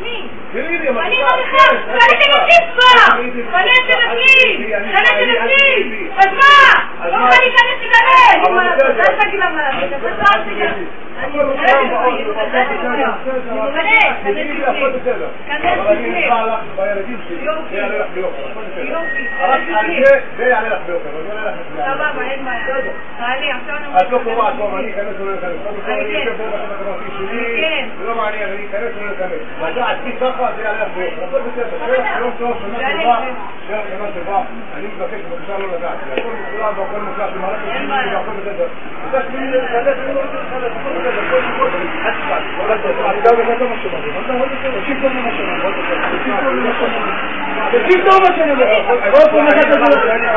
מי? תגידי, אני מריחה, ואני תנשי כבר! ואני תנשי! אז מה? לא רוצה להיכנס לגלל! אבל בסדר. אל תגיד לה מה לעשות, אז אל תגיד לה. אני לך בילדים שלי, זה יעלה לך ביוקר. זה יעלה לך ביוקר, אבל זה יעלה לך ביוקר. סבבה, אין בעיה. תעלי, עכשיו אני את לא קוראת, אני אכנס ולא אכנס. אני יושב בבית החברתי שלי, ולא מעניין, אני אכנס ולא אכנס. ואתה עשית ככה, זה יעלה לך ביוקר. הכל בסדר, שלום טוב, שנה טובה, אני מבקש בבקשה לא לדעת. הכל מצולם והכל מוצלח, שמערכת שלי והכל בסדר. אתה שלי לחדש, אני לא רוצה לחדש, הכל בסדר, הכל בסדר. אני גם לך טוב מה שמעתי. תקשיב טוב מה שמעתי. תקשיב טוב מה שאני אומר. עוד פעם אחת את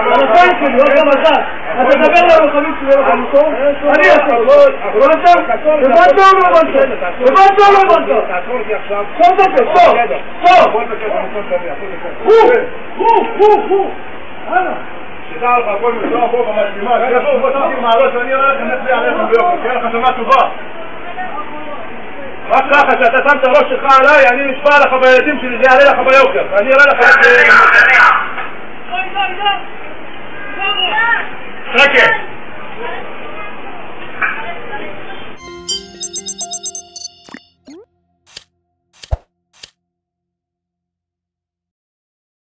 המסיים שלי, עוד פעם אחת. אתה מדבר לרוחמים שלי לא חלוקו? אני אעשה. לבד טוב לא בנתו. לבד טוב לא בנתו. תעצור אותי עכשיו. סוף בפה, סוף. סוף. בוא נבקש, אני סוף בפה. הוא. הלאה. שדע לך, הכל מצלח פה במשלימה. בוא תחזיר מעלות ואני אומר לכם נצביע עליכם ביוקר. תהיה לך שמה טובה. רק ככה שאתה שם את הראש שלך עליי, אני נשפע לך בילדים שלי, זה יעלה לך ביוקר. אני אראה לך את זה. שקט.